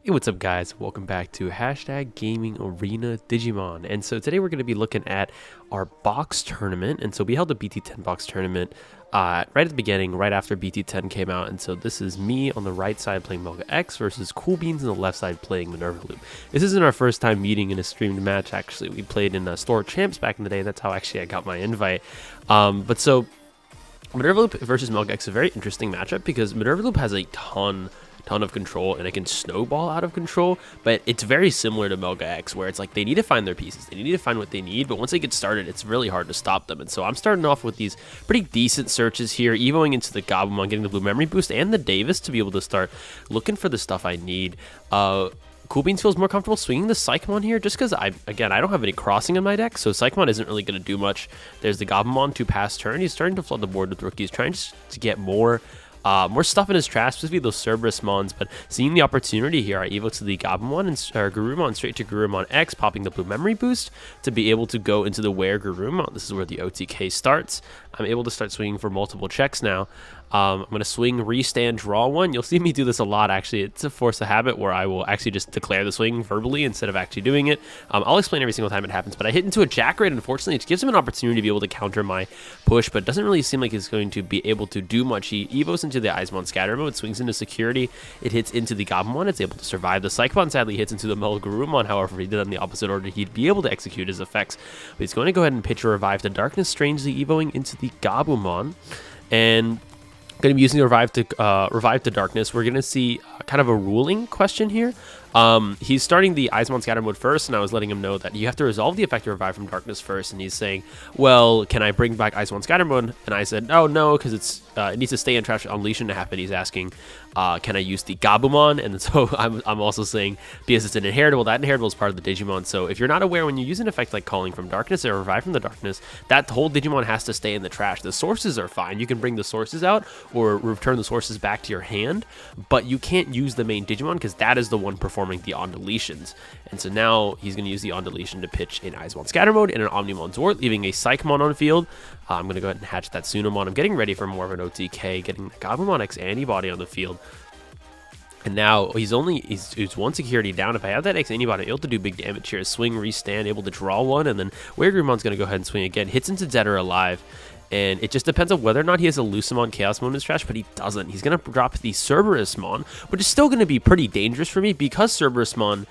Hey, what's up guys? Welcome back to Hashtag Gaming Arena Digimon. And so today we're going to be looking at our box tournament. And so we held a BT10 box tournament right at the beginning, right after BT10 came out. And so this is me on the right side playing MetalgarurumonX versus Cool Beans on the left side playing Minerva Loop. This isn't our first time meeting in a streamed match, actually. We played in Store Champs back in the day, and that's how actually I got my invite. But so Minerva Loop versus MetalgarurumonX is a very interesting matchup because Minerva Loop has a ton of control and it can snowball out of control, but it's very similar to MetalgarurumonX where it's like they need to find their pieces, they need to find what they need, but once they get started it's really hard to stop them. And so I'm starting off with these pretty decent searches here, evoing into the Gabumon, getting the blue memory boost and the Davis to be able to start looking for the stuff I need. Cool Beans feels more comfortable swinging the Psychomon here just because I don't have any crossing in my deck, so Psychomon isn't really going to do much. There's the Gabumon to pass turn. He's starting to flood the board with rookies, trying to get more stuff in his trash, specifically those Cerberus Mons, but seeing the opportunity here, I evo to the Gabumon and Garurumon straight to GarurumonX, popping the blue memory boost to be able to go into the Where Garurumon. This is where the OTK starts. I'm able to start swinging for multiple checks now. I'm going to swing, restand, draw one. You'll see me do this a lot, actually. It's a force of habit where I will actually just declare the swing verbally instead of actually doing it. I'll explain every single time it happens, but I hit into a Jack Raid. Unfortunately, it gives him an opportunity to be able to counter my push, but it doesn't really seem like he's going to be able to do much. He evos into the Eismon Scatter Mode, swings into security. It hits into the Gabumon. It's able to survive. The Psychomon sadly hits into the MetalgarurumonX. However, if he did it in the opposite order, he'd be able to execute his effects. But he's going to go ahead and pitch a Revive to Darkness, strangely evoing into the Gabumon. And going to be using the Revive to Darkness. We're going to see kind of a ruling question here. He's starting the Eismon Scatter Mode first, and I was letting him know that you have to resolve the effect of Revive from Darkness first, and he's saying, well, can I bring back Eismon Scatter Mode? And I said, oh, no, because it needs to stay in trash Unleashing to happen. He's asking, can I use the Gabumon? And so I'm also saying, because it's an inheritable, that inheritable is part of the Digimon, so if you're not aware, when you use an effect like Calling from Darkness or Revive from the Darkness, that whole Digimon has to stay in the trash. The sources are fine. You can bring the sources out or return the sources back to your hand, but you can't use the main Digimon because that is the one performing the on deletions. And so now he's going to use the on deletion to pitch an Eismon Scatter Mode and an Omnimon Zord, leaving a Psychomon on field. I'm going to go ahead and hatch that Sunamon. I'm getting ready for more of an OTK, getting the GabumonX antibody on the field. And now he's one security down. If I have that X antibody, I'm able to do big damage here. Swing, restand, able to draw one, and then Weregurumon's going to go ahead and swing again. Hits into Dead or Alive. And it just depends on whether or not he has a Lucamon Chaos Mode in his trash, but he doesn't. He's going to drop the Cerberusmon, which is still going to be pretty dangerous for me because Cerberusmon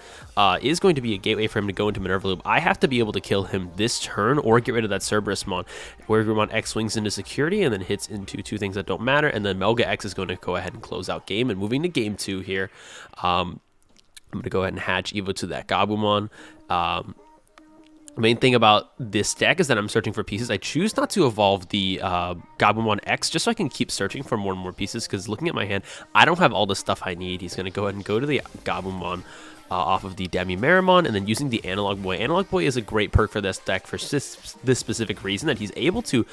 is going to be a gateway for him to go into Minerva Loop. I have to be able to kill him this turn or get rid of that Cerberusmon, where GarurumonX swings into security and then hits into two things that don't matter, and then MetalgarurumonX is going to go ahead and close out game. And moving to game 2 here, I'm going to go ahead and hatch Evo to that Gabumon. The main thing about this deck is that I'm searching for pieces. I choose not to evolve the GabumonX just so I can keep searching for more and more pieces, because looking at my hand, I don't have all the stuff I need. He's going to go ahead and go to the Gabumon off of the Demi-Meramon, and then using the Analog Boy. Analog Boy is a great perk for this deck for this specific reason, that he's able to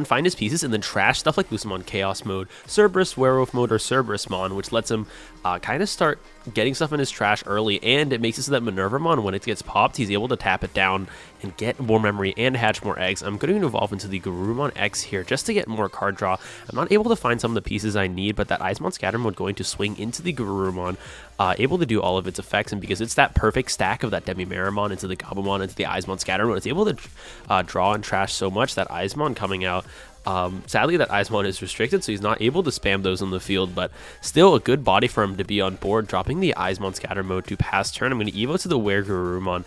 find his pieces and then trash stuff like Lucamon Chaos Mode, Cerberus Werewolf Mode, or Cerberusmon, which lets him kind of start getting stuff in his trash early, and it makes it so that Minervamon, when it gets popped, he's able to tap it down and get more memory and hatch more eggs. I'm going to evolve into the GarurumonX here just to get more card draw. I'm not able to find some of the pieces I need, but that Eismon Scatter Mode going to swing into the Garurumon, able to do all of its effects, and because it's that perfect stack of that Demi-Meramon into the Gabumon into the Eismon Scatter Mode, it's able to draw and trash so much that Eismon coming out. Sadly, that Eismon is restricted, so he's not able to spam those on the field, but still a good body for him to be on board, dropping the Eismon Scatter Mode to pass turn. I'm going to evo to the Weregarurumon,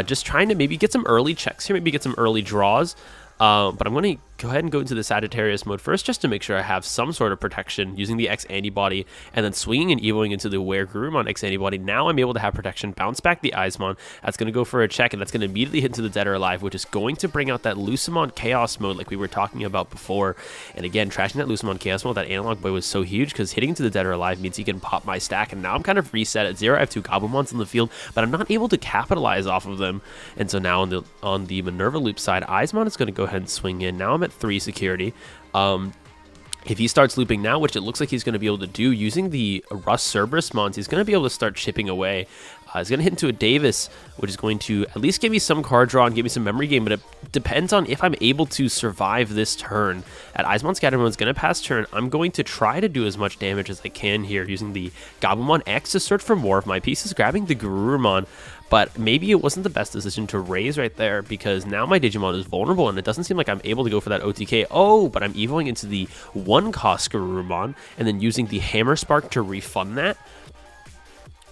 just trying to maybe get some early checks here, maybe get some early draws. But I'm going to go ahead and go into the Sagittarius mode first just to make sure I have some sort of protection using the X antibody, and then swinging and evoing into the WeregurumonX antibody. Now I'm able to have protection, bounce back the Eismon. That's going to go for a check, and that's going to immediately hit into the Dead or Alive, which is going to bring out that Lucamon Chaos Mode like we were talking about before. And again, trashing that Lucamon Chaos Mode, that Analog Boy was so huge because hitting into the Dead or Alive means he can pop my stack, and now I'm kind of reset at 0. I have 2 Gabumons in the field, but I'm not able to capitalize off of them. And so now on the Minerva Loop side, Eismon is going to go ahead and swing in. Now I'm at 3 security. If he starts looping now, which it looks like he's going to be able to do, using the Rust Cerberus Mons, he's going to be able to start chipping away. It's going to hit into a Davis, which is going to at least give me some card draw and give me some memory gain, but it depends on if I'm able to survive this turn. At Eismon Scattermode is going to pass turn. I'm going to try to do as much damage as I can here using the GabumonX to search for more of my pieces, grabbing the Garurumon, but maybe it wasn't the best decision to raise right there because now my Digimon is vulnerable and it doesn't seem like I'm able to go for that OTK. Oh, but I'm evoing into the 1-cost Garurumon and then using the Hammer Spark to refund that.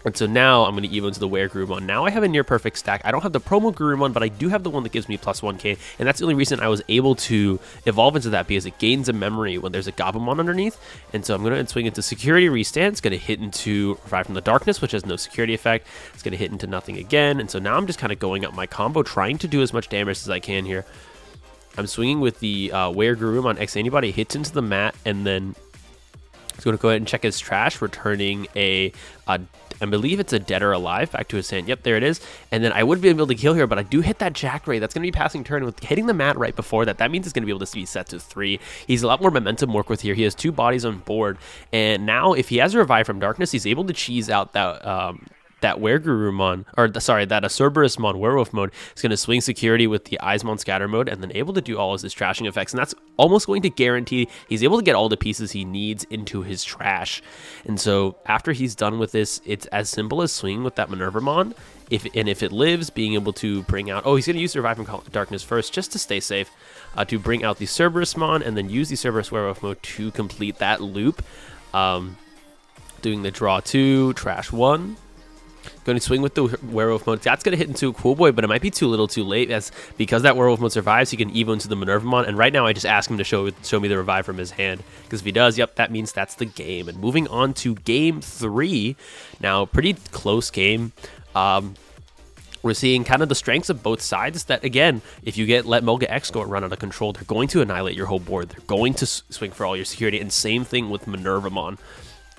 And so now I'm going to evo into the WereGarurumon. Now I have a near perfect stack. I don't have the promo Garurumon, but I do have the one that gives me plus 1k, and that's the only reason I was able to evolve into that, because it gains a memory when there's a Gabumon underneath. And so I'm going to swing into Security Restand. It's going to hit into Revive from the Darkness, which has no security effect. It's going to hit into nothing again. And so now I'm just kind of going up my combo, trying to do as much damage as I can here. I'm swinging with the WereGarurumon. Anybody hits into the mat, and then he's going to go ahead and check his trash, returning I believe it's a Dead or Alive back to his hand. Yep, there it is. And then I would be able to kill here, but I do hit that Jack Ray. That's going to be passing turn. With hitting the mat right before that, that means it's going to be able to be set to 3. He's a lot more momentum work with here. He has 2 bodies on board. And now if he has a Revive from Darkness, he's able to cheese out that WereGarurumon, or sorry, that Cerberusmon Werewolf mode. Is going to swing Security with the Eismon Scatter mode and then able to do all of his trashing effects. And that's almost going to guarantee he's able to get all the pieces he needs into his trash. And so after he's done with this, it's as simple as swinging with that Minervamon. If it lives, being able to bring out, he's going to use Revive from Darkness first just to stay safe, to bring out the Cerberusmon and then use the Cerberus Werewolf mode to complete that loop. Doing the draw 2, trash 1. Going to swing with the Werewolf mode. That's going to hit into a Cool Boy, but it might be too little too late, as because that Werewolf mode survives, he can evo into the Minervamon, and right now I just ask him to show me the Revive from his hand, because if he does, yep, that means that's the game. And moving on to game 3, now pretty close game. We're seeing kind of the strengths of both sides, that again, if you let MetalgarurumonX go and run out of control, they're going to annihilate your whole board. They're going to swing for all your security, and same thing with Minervamon.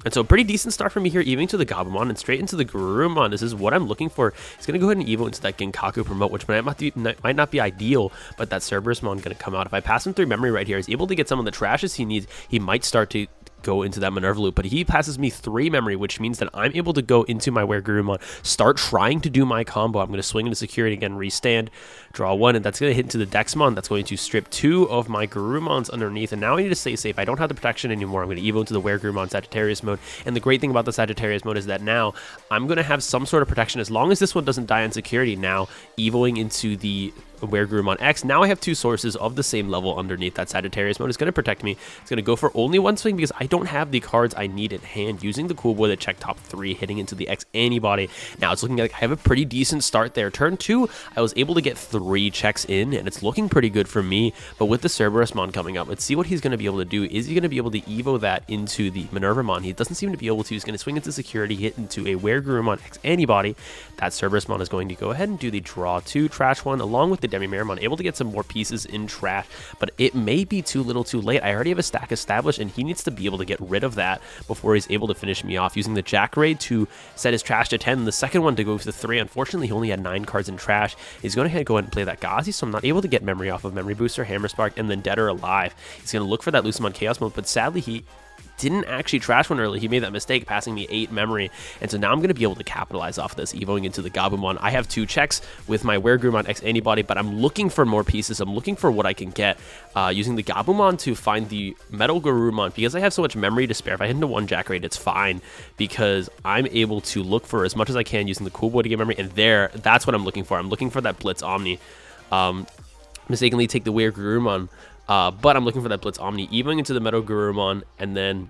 And so pretty decent start for me here, evoing to the Gabumon and straight into the Garurumon. This is what I'm looking for. He's going to go ahead and evo into that Genkaku promote, which might not be ideal, but that Cerberusmon going to come out. If I pass him through memory right here, he's able to get some of the trashes he needs. He might start to go into that Minerva loop, but he passes me 3 memory, which means that I'm able to go into my WereGarurumon, start trying to do my combo. I'm going to swing into Security again, restand, draw 1, and that's going to hit into the Dexmon. That's going to strip 2 of my Garurumons underneath, and now I need to stay safe. I don't have the protection anymore. I'm going to evo into the WereGarurumon Sagittarius mode, and the great thing about the Sagittarius mode is that now I'm going to have some sort of protection as long as this one doesn't die on security. Now evoing into the WereGarurumon. Now I have 2 sources of the same level underneath. That Sagittarius mode is going to protect me. It's going to go for only 1 swing because I don't have the cards I need in hand, using the Cool Boy that checked top 3, hitting into the X Antibody. Now it's looking like I have a pretty decent start there. Turn 2, I was able to get 3 checks in, and it's looking pretty good for me. But with the Cerberusmon coming up, let's see what he's going to be able to do. Is he going to be able to evo that into the Minervamon? He doesn't seem to be able to. He's going to swing into security, hit into a WereGarurumon X Antibody. That Cerberusmon is going to go ahead and do the draw 2, trash 1, along with the Demimeramon, able to get some more pieces in trash, but it may be too little too late. I already have a stack established, and he needs to be able to get rid of that before he's able to finish me off, using the Jack Ray to set his trash to 10, and the second one to go to 3. Unfortunately, he only had 9 cards in trash. He's going to go ahead and play that Gazi, so I'm not able to get memory off of Memory Booster, Hammer Spark, and then Dead or Alive. He's going to look for that Lucemon Chaos mode, but sadly he didn't actually trash one early. He made that mistake, passing me 8 memory, and so now I'm going to be able to capitalize off this, evoing into the Gabumon. I have 2 checks with my WereGarurumon X Antibody, but I'm looking for more pieces. I'm looking for what I can get, using the Gabumon to find the MetalgarurumonX. Because I have so much memory to spare, if I hit into 1 Jack Raid, it's fine, because I'm able to look for as much as I can using the Cool Boy to get memory, and that's what I'm looking for. I'm looking for that Blitz Omni. Mistakenly take the WereGarurumon, but I'm looking for that Blitz Omni, evoing into the MetalgarurumonX, and then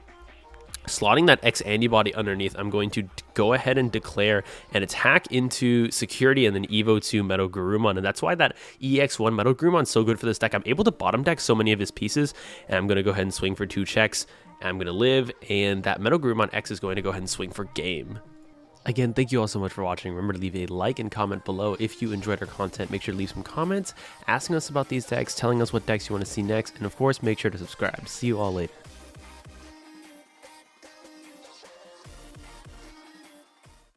slotting that X Antibody underneath. I'm going to go ahead and declare an attack into security and then evo to MetalgarurumonX, and that's why that EX1 MetalgarurumonX is so good for this deck. I'm able to bottom deck so many of his pieces, and I'm going to go ahead and swing for 2 checks, and I'm going to live, and that MetalgarurumonX is going to go ahead and swing for game. Again, thank you all so much for watching. Remember to leave a like and comment below if you enjoyed our content. Make sure to leave some comments asking us about these decks, telling us what decks you want to see next, and of course, make sure to subscribe. See you all later.